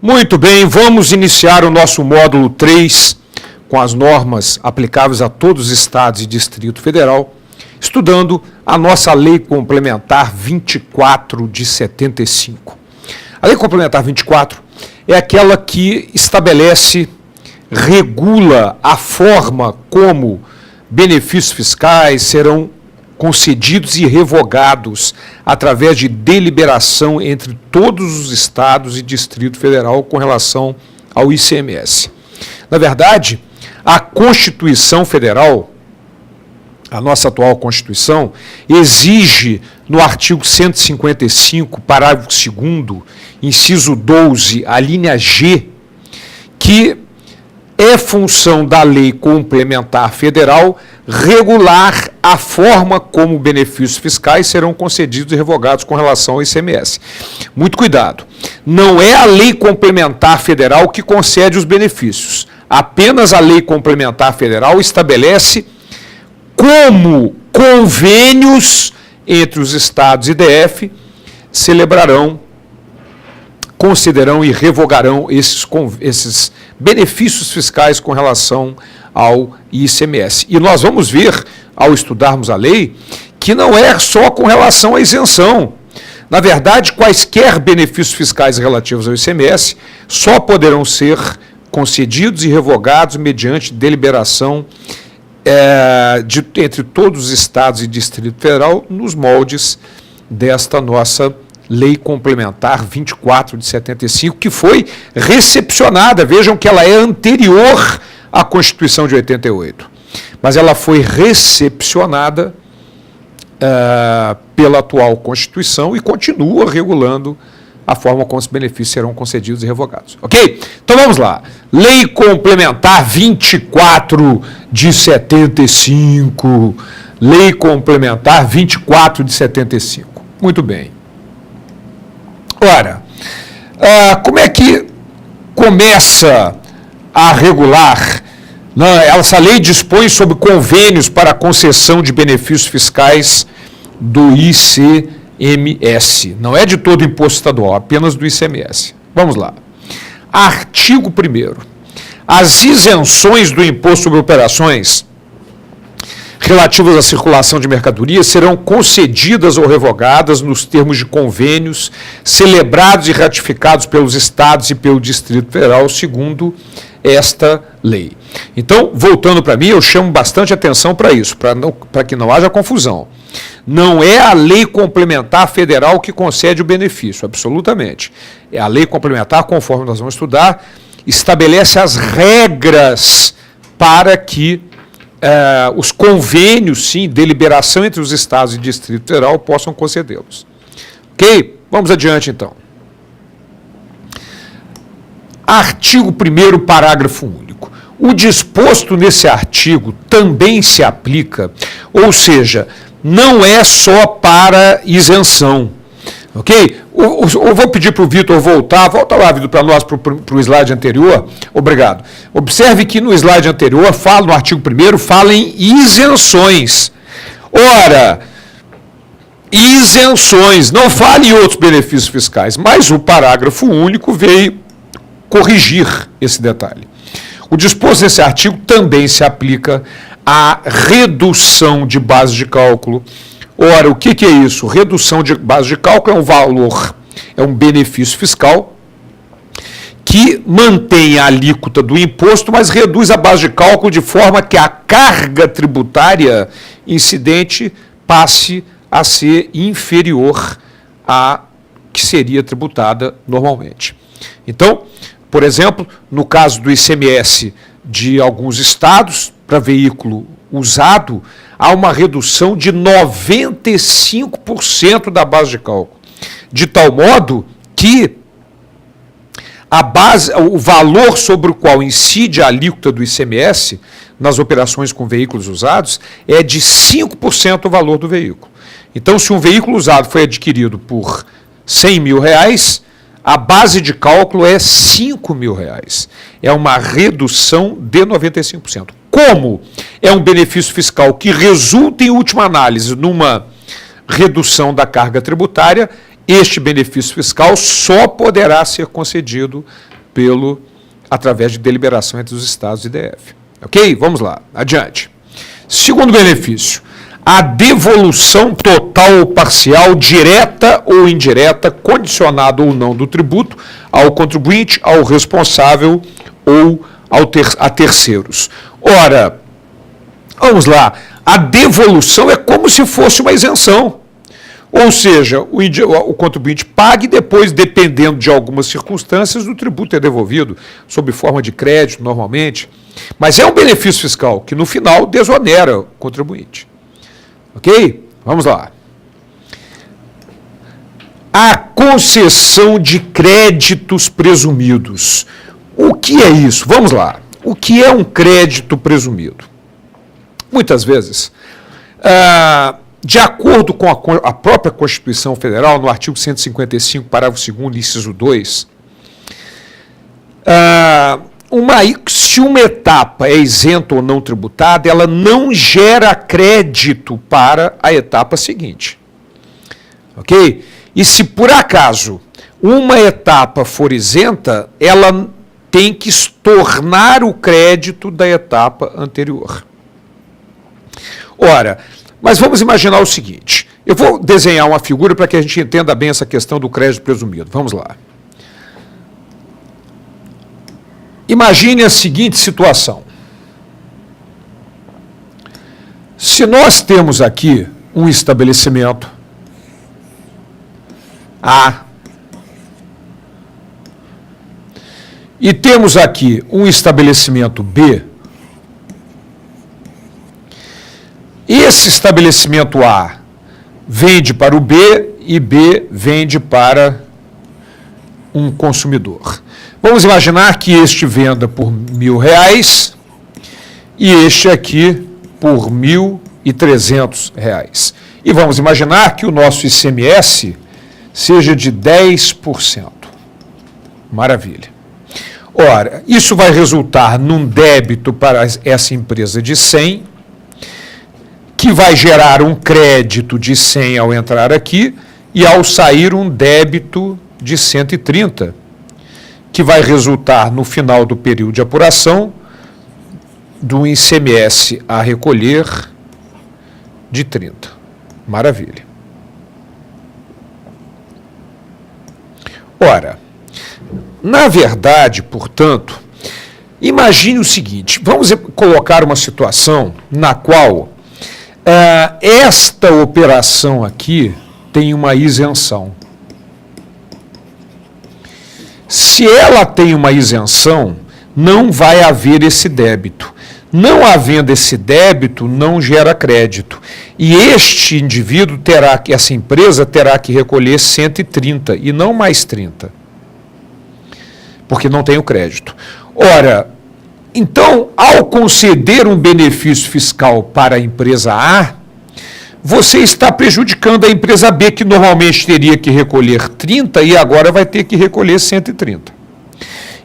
Muito bem, vamos iniciar o nosso módulo 3 com as normas aplicáveis a todos os estados e Distrito Federal, estudando a nossa Lei Complementar 24 de 75. A Lei Complementar 24 é aquela que estabelece, regula a forma como benefícios fiscais serão concedidos e revogados através de deliberação entre todos os estados e Distrito Federal com relação ao ICMS. Na verdade, a Constituição Federal, a nossa atual Constituição, exige no artigo 155, parágrafo 2º, inciso 12, a linha G, que é função da Lei Complementar Federal regular a forma como benefícios fiscais serão concedidos e revogados com relação ao ICMS. Muito cuidado. Não é a Lei Complementar Federal que concede os benefícios. Apenas a Lei Complementar Federal estabelece como convênios entre os estados e DF celebrarão, concederão e revogarão esses benefícios fiscais com relação ao ICMS. E nós vamos ver, ao estudarmos a lei, que não é só com relação à isenção. Na verdade, quaisquer benefícios fiscais relativos ao ICMS só poderão ser concedidos e revogados mediante deliberação entre todos os estados e Distrito Federal nos moldes desta nossa Lei Complementar 24 de 75, que foi recepcionada, vejam que ela é anterior à Constituição de 88, mas ela foi recepcionada pela atual Constituição e continua regulando a forma como os benefícios serão concedidos e revogados. Ok? Então vamos lá. Lei Complementar 24 de 75. Lei Complementar 24 de 75. Muito bem. Ora, como é que começa a regular? Essa lei dispõe sobre convênios para a concessão de benefícios fiscais do ICMS. Não é de todo o imposto estadual, apenas do ICMS. Vamos lá. Artigo 1º. As isenções do imposto sobre operações relativas à circulação de mercadorias serão concedidas ou revogadas nos termos de convênios celebrados e ratificados pelos estados e pelo Distrito Federal, segundo esta lei. Então, voltando para mim, eu chamo bastante atenção para isso, para que não haja confusão. Não é a Lei Complementar Federal que concede o benefício, absolutamente. É a Lei Complementar, conforme nós vamos estudar, estabelece as regras para que os convênios, sim, deliberação entre os estados e Distrito Federal possam concedê-los. Ok? Vamos adiante, então. Artigo 1º, parágrafo único. O disposto nesse artigo também se aplica, ou seja, não é só para isenção. Ok? Eu vou pedir para o Vitor volta lá, Vitor, para nós, para o slide anterior. Obrigado. Observe que no slide anterior, no artigo 1º, fala em isenções. Ora, isenções, não fala em outros benefícios fiscais, mas o parágrafo único veio corrigir esse detalhe. O disposto nesse artigo também se aplica à redução de base de cálculo. Ora, o que é isso? Redução de base de cálculo é um valor, é um benefício fiscal que mantém a alíquota do imposto, mas reduz a base de cálculo de forma que a carga tributária incidente passe a ser inferior à que seria tributada normalmente. Então, por exemplo, no caso do ICMS de alguns estados, para veículo usado, há uma redução de 95% da base de cálculo, de tal modo que o valor sobre o qual incide a alíquota do ICMS nas operações com veículos usados é de 5% do valor do veículo. Então, se um veículo usado foi adquirido por R$100 mil, a base de cálculo é R$5 mil. É uma redução de 95%. Como é um benefício fiscal que resulta, em última análise, numa redução da carga tributária, este benefício fiscal só poderá ser concedido através de deliberação entre os estados e DF. Ok? Vamos lá, adiante. Segundo benefício, a devolução total ou parcial, direta ou indireta, condicionada ou não do tributo ao contribuinte, ao responsável ou a terceiros. Ora, vamos lá, a devolução é como se fosse uma isenção. Ou seja, o contribuinte paga e depois, dependendo de algumas circunstâncias, o tributo é devolvido, sob forma de crédito, normalmente. Mas é um benefício fiscal que, no final, desonera o contribuinte. Ok? Vamos lá. A concessão de créditos presumidos. O que é isso? Vamos lá. O que é um crédito presumido? Muitas vezes, de acordo com a própria Constituição Federal, no artigo 155, parágrafo 2º, inciso 2, se uma etapa é isenta ou não tributada, ela não gera crédito para a etapa seguinte. Ok? E se por acaso uma etapa for isenta, ela tem que estornar o crédito da etapa anterior. Ora, mas vamos imaginar o seguinte, eu vou desenhar uma figura para que a gente entenda bem essa questão do crédito presumido. Vamos lá. Imagine a seguinte situação. Se nós temos aqui um estabelecimento A e temos aqui um estabelecimento B, esse estabelecimento A vende para o B e B vende para um consumidor. Vamos imaginar que este venda por R$1.000 e este aqui por R$1.300. E vamos imaginar que o nosso ICMS seja de 10%. Maravilha. Ora, isso vai resultar num débito para essa empresa de 100, que vai gerar um crédito de 100 ao entrar aqui e ao sair um débito de 130, que vai resultar no final do período de apuração do ICMS a recolher de 30. Maravilha. Ora, na verdade, portanto, imagine o seguinte, vamos colocar uma situação na qual esta operação aqui tem uma isenção. Se ela tem uma isenção, não vai haver esse débito. Não havendo esse débito, não gera crédito. E este indivíduo essa empresa terá que recolher 130 e não mais 30. Porque não tem o crédito. Ora, então, ao conceder um benefício fiscal para a empresa A, você está prejudicando a empresa B, que normalmente teria que recolher 30 e agora vai ter que recolher 130.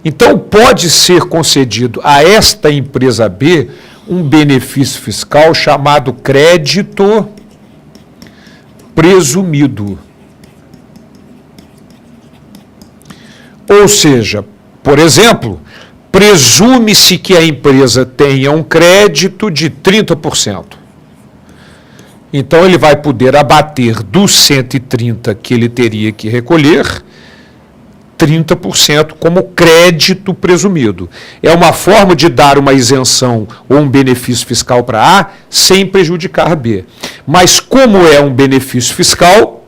Então, pode ser concedido a esta empresa B um benefício fiscal chamado crédito presumido. Ou seja, por exemplo, presume-se que a empresa tenha um crédito de 30%. Então, ele vai poder abater dos 130 que ele teria que recolher, 30% como crédito presumido. É uma forma de dar uma isenção ou um benefício fiscal para A sem prejudicar B. Mas como é um benefício fiscal,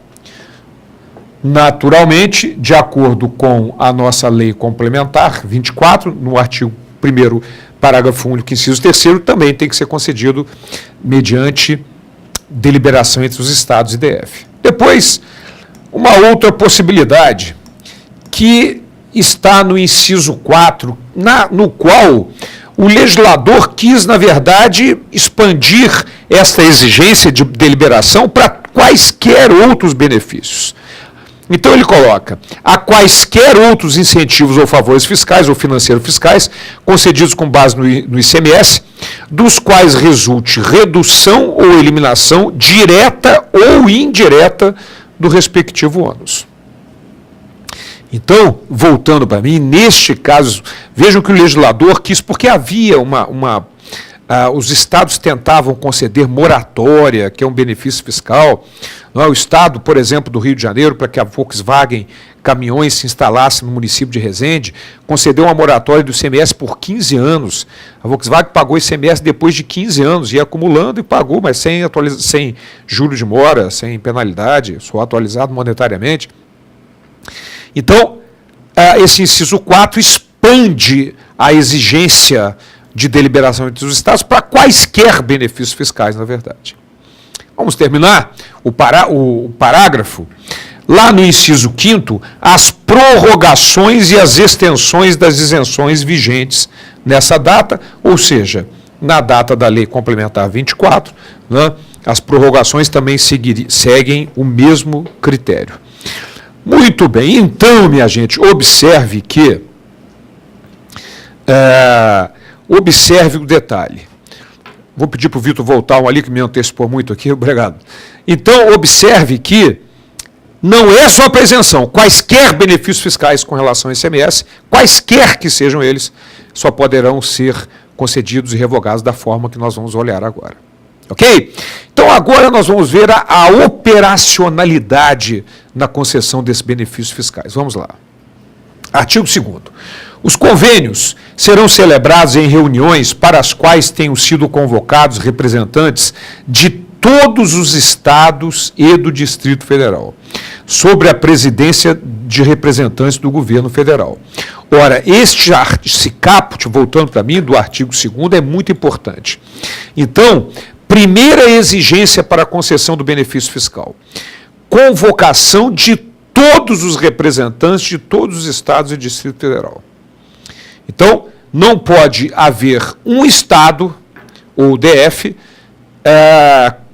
naturalmente, de acordo com a nossa lei complementar 24, no artigo 1º, parágrafo único, inciso 3º, também tem que ser concedido mediante deliberação entre os estados e DF. Depois, uma outra possibilidade que está no inciso 4, no qual o legislador quis, na verdade, expandir esta exigência de deliberação para quaisquer outros benefícios. Então ele coloca, a quaisquer outros incentivos ou favores fiscais ou financeiros fiscais concedidos com base no ICMS, dos quais resulte redução ou eliminação direta ou indireta do respectivo ônus. Então, voltando para mim, neste caso, vejam que o legislador quis, porque havia os estados tentavam conceder moratória, que é um benefício fiscal. Não é? O estado, por exemplo, do Rio de Janeiro, para que a Volkswagen Caminhões se instalasse no município de Resende, concedeu uma moratória do ICMS por 15 anos. A Volkswagen pagou ICMS depois de 15 anos, ia acumulando e pagou, mas sem juros de mora, sem penalidade, só atualizado monetariamente. Então, esse inciso 4 expande a exigência de deliberação entre os estados para quaisquer benefícios fiscais, na verdade. Vamos terminar o parágrafo. Lá no inciso 5º, as prorrogações e as extensões das isenções vigentes nessa data, ou seja, na data da Lei Complementar 24, né, as prorrogações também seguem o mesmo critério. Muito bem, então, minha gente, observe o detalhe. Vou pedir para o Vitor voltar ali, que me antecipou muito aqui, obrigado. Então, observe que não é só para isenção, quaisquer benefícios fiscais com relação ao ICMS, quaisquer que sejam eles, só poderão ser concedidos e revogados da forma que nós vamos olhar agora. Ok? Então, agora nós vamos ver a operacionalidade na concessão desses benefícios fiscais. Vamos lá. Artigo 2º. Os convênios serão celebrados em reuniões para as quais tenham sido convocados representantes de todos os estados e do Distrito Federal, sobre a presidência de representantes do governo federal. Ora, esse caput, voltando para mim, do artigo 2º, é muito importante. Então, primeira exigência para a concessão do benefício fiscal: convocação de todos os representantes de todos os estados e Distrito Federal. Então, não pode haver um estado, ou DF,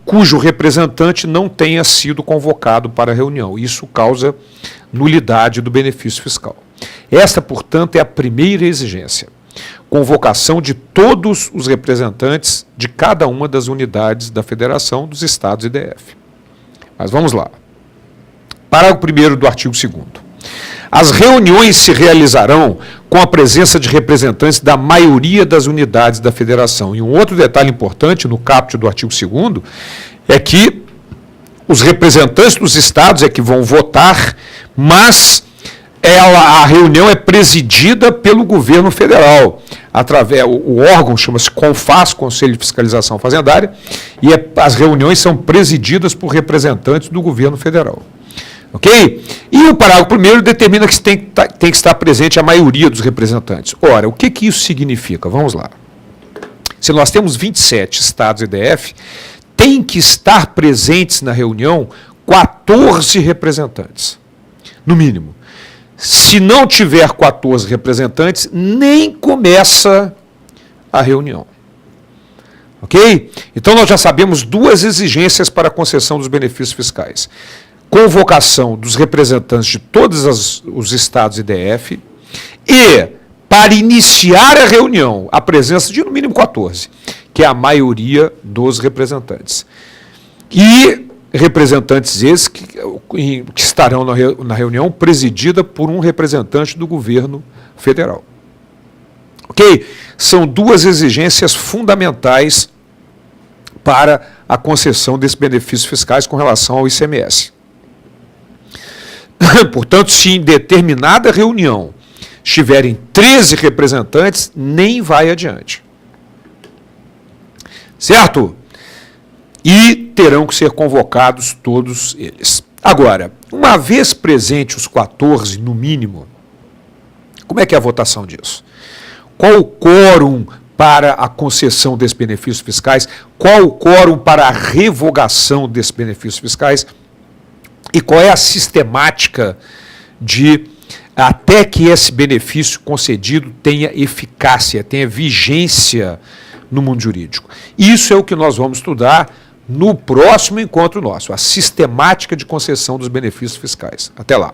cujo representante não tenha sido convocado para a reunião. Isso causa nulidade do benefício fiscal. Esta, portanto, é a primeira exigência: convocação de todos os representantes de cada uma das unidades da federação, dos estados e DF. Mas vamos lá. Parágrafo 1º do artigo 2º. As reuniões se realizarão com a presença de representantes da maioria das unidades da federação. E um outro detalhe importante no caput do artigo 2º é que os representantes dos estados é que vão votar, mas a reunião é presidida pelo governo federal. O órgão chama-se CONFAS, Conselho de Fiscalização Fazendária, e as reuniões são presididas por representantes do governo federal. Ok? E o parágrafo 1º determina que tem que estar presente a maioria dos representantes. Ora, o que isso significa? Vamos lá. Se nós temos 27 estados e DF, tem que estar presentes na reunião 14 representantes, no mínimo. Se não tiver 14 representantes, nem começa a reunião. Ok? Então, nós já sabemos duas exigências para a concessão dos benefícios fiscais: convocação dos representantes de todos os estados e DF e, para iniciar a reunião, a presença de no mínimo 14, que é a maioria dos representantes. E representantes esses que estarão na reunião presidida por um representante do governo federal. Ok? São duas exigências fundamentais para a concessão desses benefícios fiscais com relação ao ICMS. Portanto, se em determinada reunião estiverem 13 representantes, nem vai adiante. Certo? E terão que ser convocados todos eles. Agora, uma vez presente os 14, no mínimo, como é que é a votação disso? Qual o quórum para a concessão desses benefícios fiscais? Qual o quórum para a revogação desses benefícios fiscais? E qual é a sistemática até que esse benefício concedido tenha eficácia, tenha vigência no mundo jurídico? Isso é o que nós vamos estudar no próximo encontro nosso, a sistemática de concessão dos benefícios fiscais. Até lá.